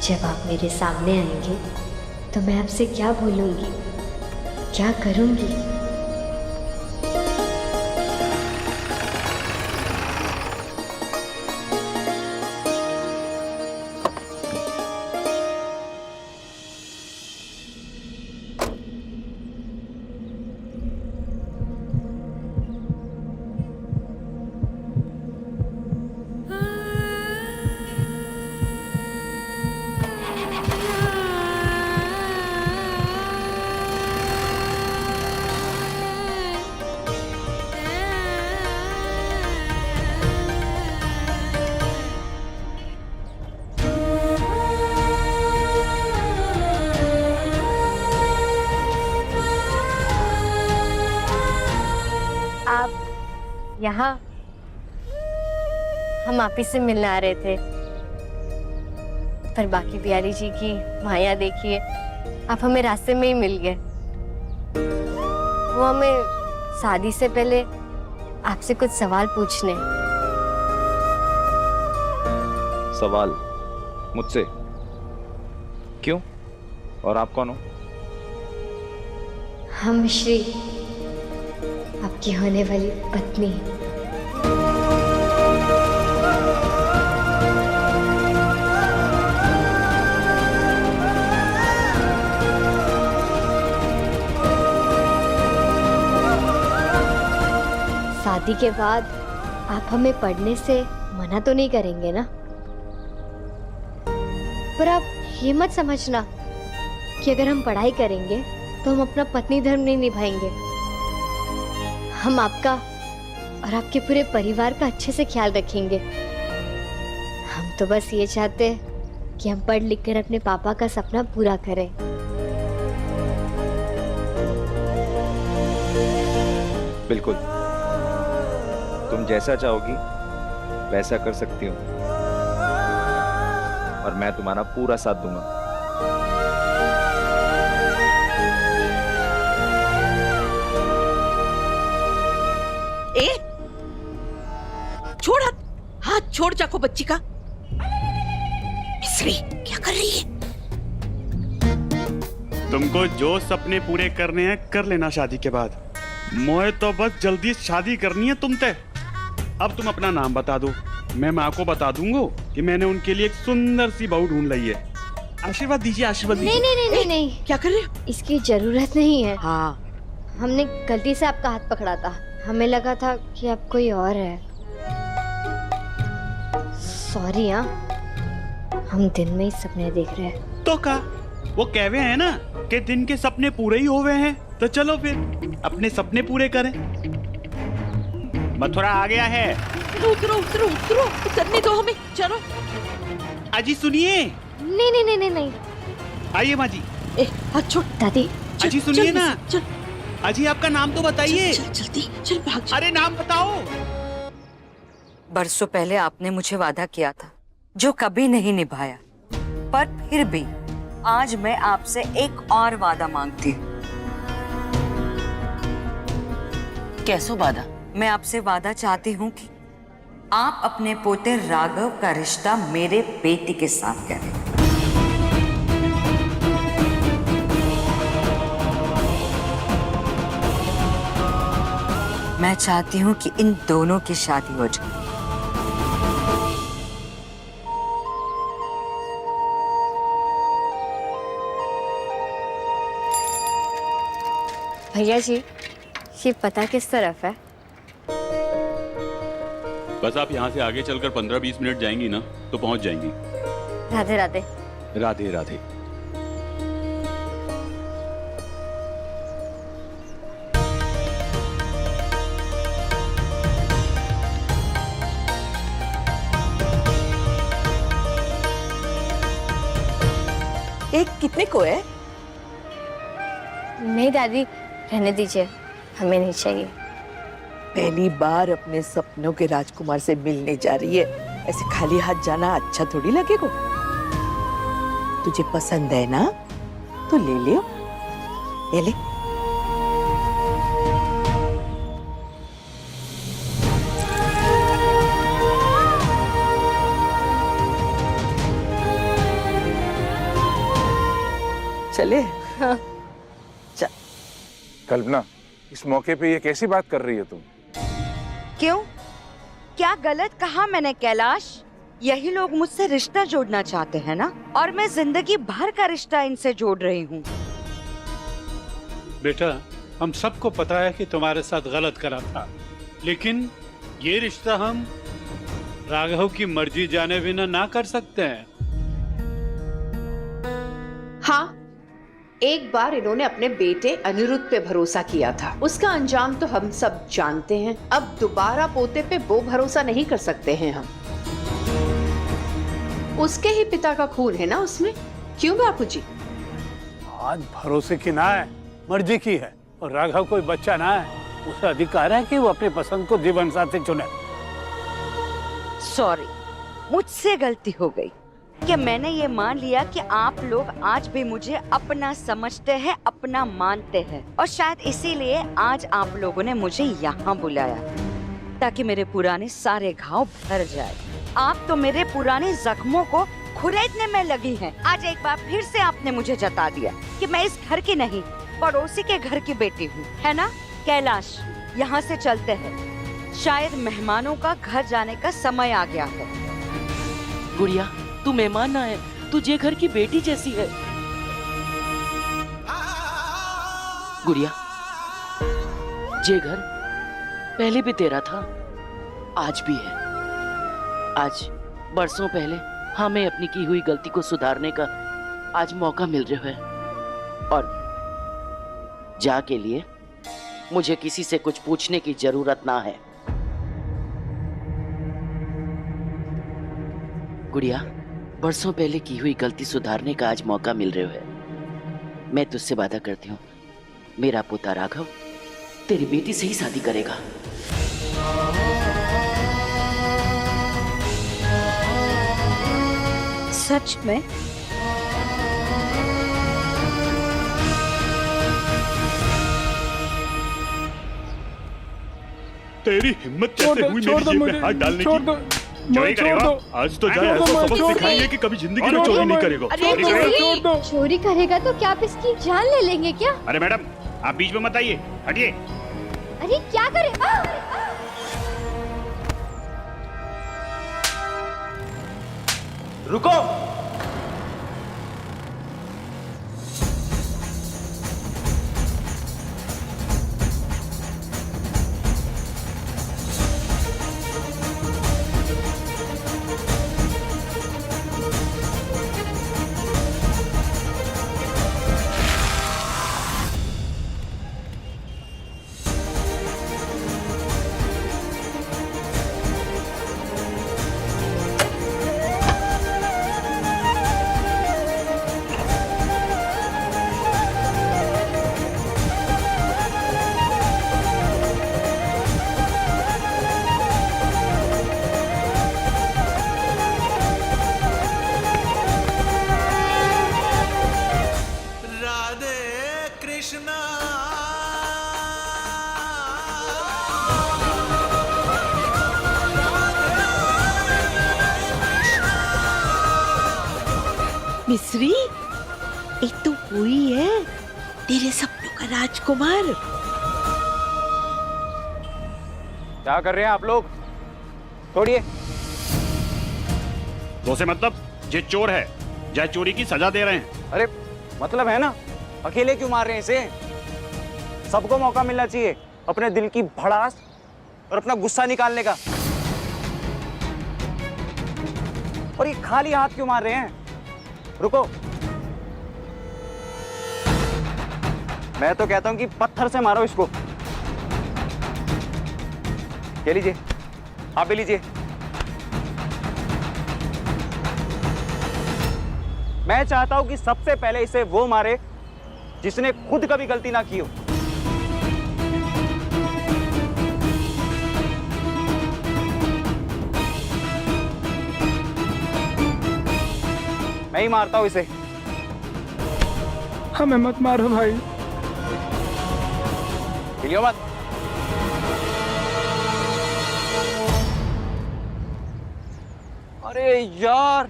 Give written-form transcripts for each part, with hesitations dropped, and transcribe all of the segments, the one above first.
जब आप मेरे सामने आएंगे तो मैं आपसे क्या बोलूँगी, क्या करूँगी? यहाँ हम आप ही से मिलने आ रहे थे, पर बाकी बिहारी जी की माया देखिए, आप हमें रास्ते में ही मिल गए। वो हमें शादी से पहले आपसे कुछ सवाल पूछने। सवाल मुझसे? क्यों? और आप कौन हो? हम श्री, आपकी होने वाली पत्नी। शादी के बाद आप हमें पढ़ने से मना तो नहीं करेंगे ना? पर आप ये मत समझना कि अगर हम पढ़ाई करेंगे तो हम अपना पत्नी धर्म नहीं निभाएंगे। हम आपका और आपके पूरे परिवार का अच्छे से ख्याल रखेंगे। हम तो बस ये चाहते हैं कि हम पढ़ लिख कर अपने पापा का सपना पूरा करें। बिल्कुल, तुम जैसा चाहोगी वैसा कर सकती हो, और मैं तुम्हारा पूरा साथ दूंगा। ए, छोड़ हाथ, हाथ छोड़ जाको बच्ची का। मिस्री क्या कर रही है? तुमको जो सपने पूरे करने हैं कर लेना शादी के बाद। मोए तो बस जल्दी शादी करनी है तुमसे। अब तुम अपना नाम बता दो, मैं माँ को बता दूंगा कि मैंने उनके लिए एक सुंदर सी बहू ढूंढ ली है। आशीर्वाद दीजिए, आशीर्वाद दीजिए। नहीं नहीं नहीं नहीं, क्या कर रहे हो? इसकी जरूरत नहीं है। हाँ, हमने गलती से आपका हाथ पकड़ा था, हमें लगा था कि आप कोई और है। सॉरी। हाँ, हम दिन में ही सपने देख रहे हैं। तो का वो कहवे हैं ना कि दिन के सपने पूरे ही होवे हैं, तो चलो फिर अपने सपने पूरे करें। मथुरा आ गया है। उतरो उतरो उतरो, उतरने दो हमें, चलो। अजी सुनिए। नहीं नहीं नहीं नहीं नहीं। आइए माँ जी। ए, हाथ छोड़। दादी, अजी सुनिए ना। चल अजी आपका नाम तो बताइए। चल जल्दी, चल भाग जा। अरे नाम बताओ। बरसों पहले आपने मुझे वादा किया था जो कभी नहीं निभाया, पर फिर भी आज मैं आपसे एक और वादा मांगती हूँ। कैसो वादा? मैं आपसे वादा चाहती हूँ कि आप अपने पोते राघव का रिश्ता मेरे बेटी के साथ करें। मैं चाहती हूँ कि इन दोनों की शादी हो जाए। भैया जी, ये पता किस तरफ है? बस आप यहाँ से आगे चलकर 15-20 मिनट जाएंगी ना तो पहुँच जाएंगी। राधे राधे। राधे राधे। एक कितने को है? नहीं दादी, रहने दीजिए, हमें नहीं चाहिए। पहली बार अपने सपनों के राजकुमार से मिलने जा रही है, ऐसे खाली हाथ जाना अच्छा थोड़ी लगेगा। तुझे पसंद है ना तो ले लियो, ये ले। चले। हाँ। चल। कल्पना, इस मौके पे ये कैसी बात कर रही है तुम? क्यों? क्या गलत कहा मैंने कैलाश? यही लोग मुझसे रिश्ता जोड़ना चाहते हैं ना, और मैं जिंदगी भर का रिश्ता इनसे जोड़ रही हूँ। बेटा, हम सबको पता है कि तुम्हारे साथ गलत करा था, लेकिन ये रिश्ता हम राघव की मर्जी जाने बिना ना कर सकते हैं। हाँ, एक बार इन्होंने अपने बेटे अनिरुद्ध पे भरोसा किया था, उसका अंजाम तो हम सब जानते हैं। अब दोबारा पोते पे वो भरोसा नहीं कर सकते हैं हम। उसके ही पिता का खून है ना उसमें, क्यों बापूजी? आज भरोसे की ना है, मर्जी की है, और राघव कोई बच्चा ना है, उसे अधिकार है कि वो अपनी पसंद को जीवन साथी चुने। सॉरी, मुझसे गलती हो गई कि मैंने ये मान लिया कि आप लोग आज भी मुझे अपना समझते हैं, अपना मानते हैं, और शायद इसीलिए आज आप लोगों ने मुझे यहाँ बुलाया ताकि मेरे पुराने सारे घाव भर जाए। आप तो मेरे पुराने जख्मों को खुरेदने में लगी हैं। आज एक बार फिर से आपने मुझे जता दिया कि मैं इस घर की नहीं, पड़ोसी के घर की बेटी हूँ, है ना? कैलाश, यहाँ से चलते हैं, शायद मेहमानों का घर जाने का समय आ गया है। गुड़िया, तू मेहमान ना है, तुझे घर की बेटी जैसी है। गुड़िया, ये घर पहले भी तेरा था, आज भी है। आज बरसों पहले हमें अपनी की हुई गलती को सुधारने का आज मौका मिल रहा है, और जा के लिए मुझे किसी से कुछ पूछने की जरूरत ना है। गुड़िया, बरसों पहले की हुई गलती सुधारने का आज मौका मिल रहा है। मैं तुझसे वादा करती हूँ, मेरा पोता राघव तेरी बेटी से ही शादी करेगा। सच में? तेरी हिम्मत कैसे हुई मेरी जेब में हाथ डालने की? चोरी करेगा? आज तो जाए ऐसा सबक सिखाएंगे कि कभी जिंदगी में चोरी नहीं करेगा। चोरी करेगा तो क्या आप इसकी जान ले लेंगे क्या? अरे मैडम, आप बीच में मत आइए, हटिए। अरे क्या करे? रुको। मिश्री, एक तो हुई है तेरे सपनों का राजकुमार। क्या कर रहे हैं आप लोग? छोड़िए। तो से मतलब ये चोर है, जय चोरी की सजा दे रहे हैं। अरे मतलब है ना, अकेले क्यों मार रहे हैं इसे? सबको मौका मिलना चाहिए अपने दिल की भड़ास और अपना गुस्सा निकालने का। और ये खाली हाथ क्यों मार रहे हैं? रुको, मैं तो कहता हूं कि पत्थर से मारो इसको। ये लीजिए, आप भी लीजिए। मैं चाहता हूं कि सबसे पहले इसे वो मारे जिसने खुद कभी गलती ना की हो। मैं ही मारता हूं इसे। हमें मत मारो भाई। हिलियो मत। अरे यार,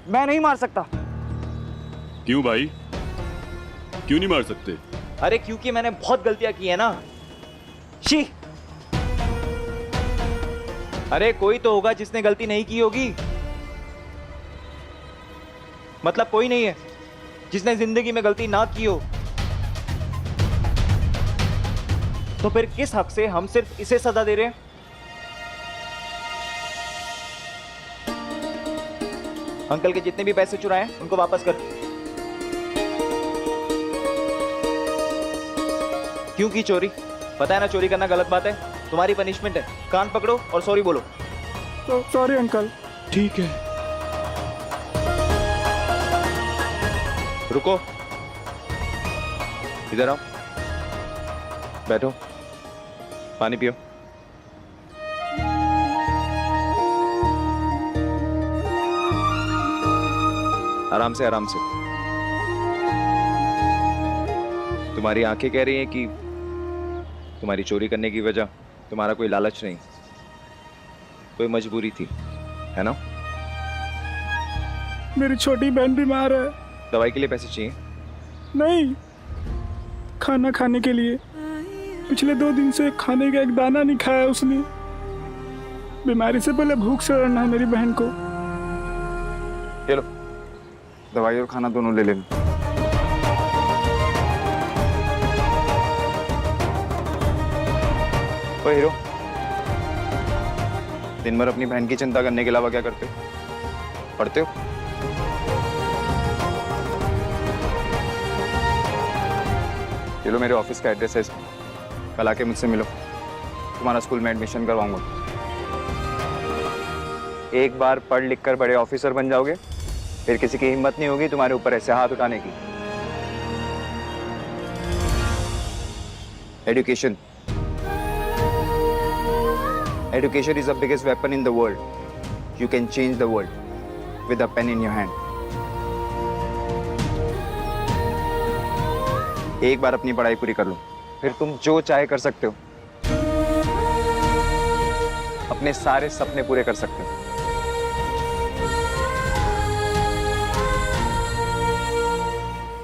मैं नहीं मार सकता। क्यों भाई, क्यों नहीं मार सकते? अरे क्योंकि मैंने बहुत गलतियां की है ना। शी, अरे कोई तो होगा जिसने गलती नहीं की होगी। मतलब कोई नहीं है जिसने जिंदगी में गलती ना की हो। तो फिर किस हक से हम सिर्फ इसे सजा दे रहे हैं? अंकल के जितने भी पैसे चुराए हैं उनको वापस कर। क्यों की चोरी? पता है ना चोरी करना गलत बात है। तुम्हारी पनिशमेंट है, कान पकड़ो और सॉरी बोलो। Sorry uncle. ठीक है। रुको, इधर आओ, बैठो, पानी पियो। आराम से आराम से। तुम्हारी आंखें कह रही हैं कि तुम्हारी चोरी करने की वजह तुम्हारा कोई लालच नहीं, कोई मजबूरी थी, है ना? मेरी छोटी बहन बीमार है। दवाई के लिए पैसे चाहिए? नहीं, खाना खाने के लिए। पिछले 2 दिन से खाने का एक दाना नहीं खाया उसने। बीमारी से पहले भूख से लड़ना है मेरी बहन को। ये लो, दवाई और खाना दोनों ले लेना। ओए हीरो, दिन भर अपनी बहन की चिंता करने के अलावा क्या करते हो? पढ़ते हो? ये लो मेरे ऑफिस का एड्रेस है इसमें। कल आके मुझसे मिलो, तुम्हारा स्कूल में एडमिशन करवाऊंगा। एक बार पढ़ लिख कर बड़े ऑफिसर बन जाओगे, फिर किसी की हिम्मत नहीं होगी तुम्हारे ऊपर ऐसे हाथ उठाने की। Education, education is the biggest weapon in the world. You can change the world with a pen in your hand. एक बार अपनी पढ़ाई पूरी कर लो, फिर तुम जो चाहे कर सकते हो। अपने सारे सपने पूरे कर सकते हो।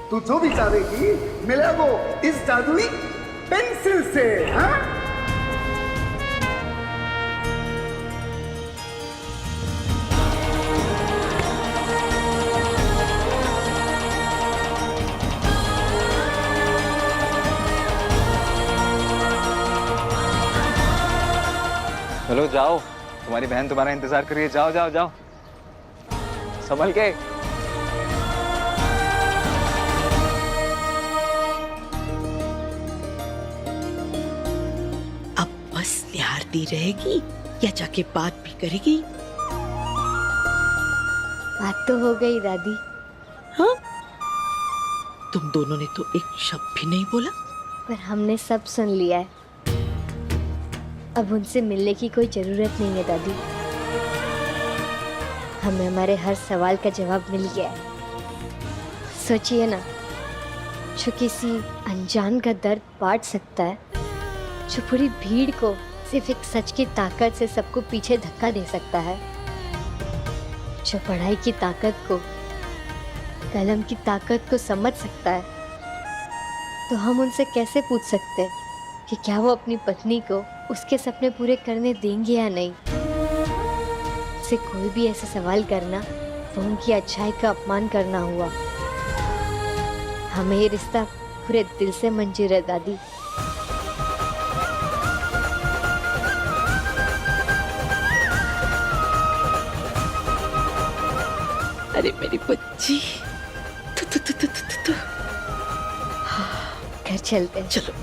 तू जो भी चाहेगी मिले वो इस जादुई पेंसिल से। हाँ? चलो जाओ, तुम्हारी बहन तुम्हारा इंतजार कर रही है। जाओ जाओ जाओ, संभल के। अब बस निहारती रहेगी या जाके बात भी करेगी? बात तो हो गई दादी। हाँ? तुम दोनों ने तो एक शब्द भी नहीं बोला। पर हमने सब सुन लिया है। अब उनसे मिलने की कोई जरूरत नहीं है दादी। हमें हमारे हर सवाल का जवाब मिल गया है। सोचिए ना, जो किसी अनजान का दर्द बांट सकता है, जो पूरी भीड़ को सिर्फ एक सच की ताकत से सबको पीछे धक्का दे सकता है, जो पढ़ाई की ताकत को, कलम की ताकत को समझ सकता है, तो हम उनसे कैसे पूछ सकते हैं कि क्या वो अपनी पत्नी को उसके सपने पूरे करने देंगे या नहीं? से कोई भी ऐसा सवाल करना वो उनकी अच्छाई का अपमान करना हुआ। हमें ये रिश्ता पूरे दिल से मंजूर है दादी। अरे मेरी बच्ची, तू। घर चलते हैं। चलो।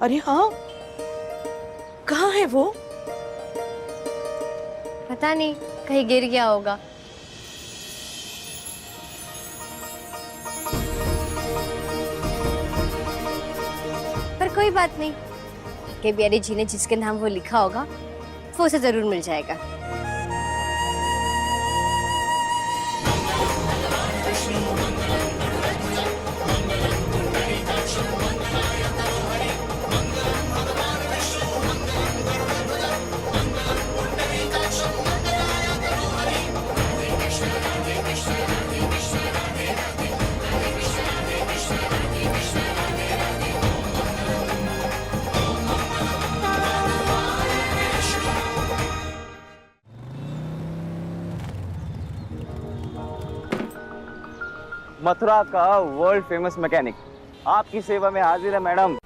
अरे हाँ, कहाँ है वो? पता नहीं, कहीं गिर गया होगा। पर कोई बात नहीं, के बिहारी जी ने जिसके नाम वो लिखा होगा वो उसे जरूर मिल जाएगा। मथुरा का वर्ल्ड फेमस मैकेनिक आपकी सेवा में हाजिर है मैडम।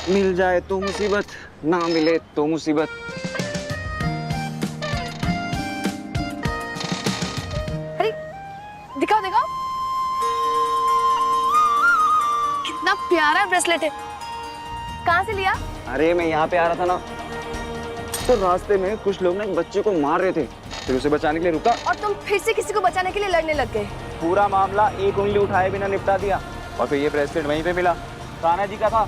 मिल जाए तो मुसीबत, ना मिले तो मुसीबत। दिखाओ दिखाओ, कितना प्यारा ब्रेसलेट है। कहाँ से लिया? अरे मैं यहाँ पे आ रहा था ना, तो रास्ते में कुछ लोग ना एक बच्चे को मार रहे थे, फिर उसे बचाने के लिए रुका और तुम फिर से किसी को बचाने के लिए लड़ने लग गए। पूरा मामला एक उंगली उठाए बिना निपटा दिया। और फिर ये ब्रेसलेट वहीं पे मिला, कान्हा जी का था,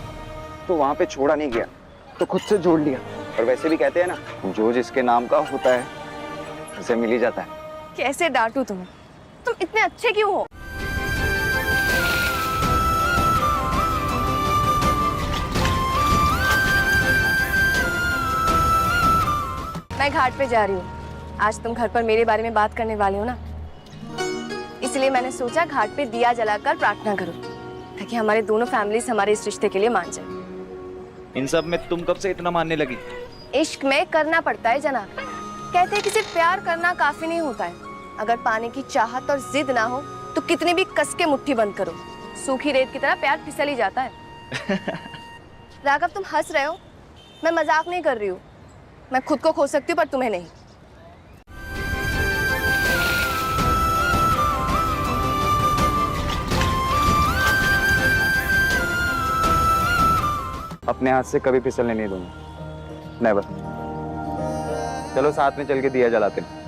तो वहाँ पे छोड़ा नहीं गया, तो खुद से जोड़ लिया। और वैसे भी कहते हैं ना, जो जिसके नाम का होता है उसे मिल ही जाता है। कैसे डांटूं तुम्हें, तुम इतने अच्छे क्यों हो? मैं घाट पे जा रही हूँ। आज तुम घर पर मेरे बारे में बात करने वाली हो ना, इसलिए मैंने सोचा घाट पे दिया जलाकर प्रार्थना करूं, ताकि हमारे दोनों फैमिलीज हमारे इस रिश्ते के लिए मान जाए। इन सब में तुम कब से इतना मानने लगी? इश्क में करना पड़ता है जनाब। कहते हैं कि सिर्फ प्यार करना काफी नहीं होता है, अगर पाने की चाहत और जिद ना हो तो कितनी भी कस के मुट्ठी बंद करो, सूखी रेत की तरह प्यार फिसल ही जाता है। राघव तुम हंस रहे हो, मैं मजाक नहीं कर रही हूँ। मैं खुद को खो सकती हूँ पर तुम्हें नहीं। अपने हाथ से कभी फिसलने नहीं दूंगा, नेवर। चलो साथ में चल के दिया जलाते हैं।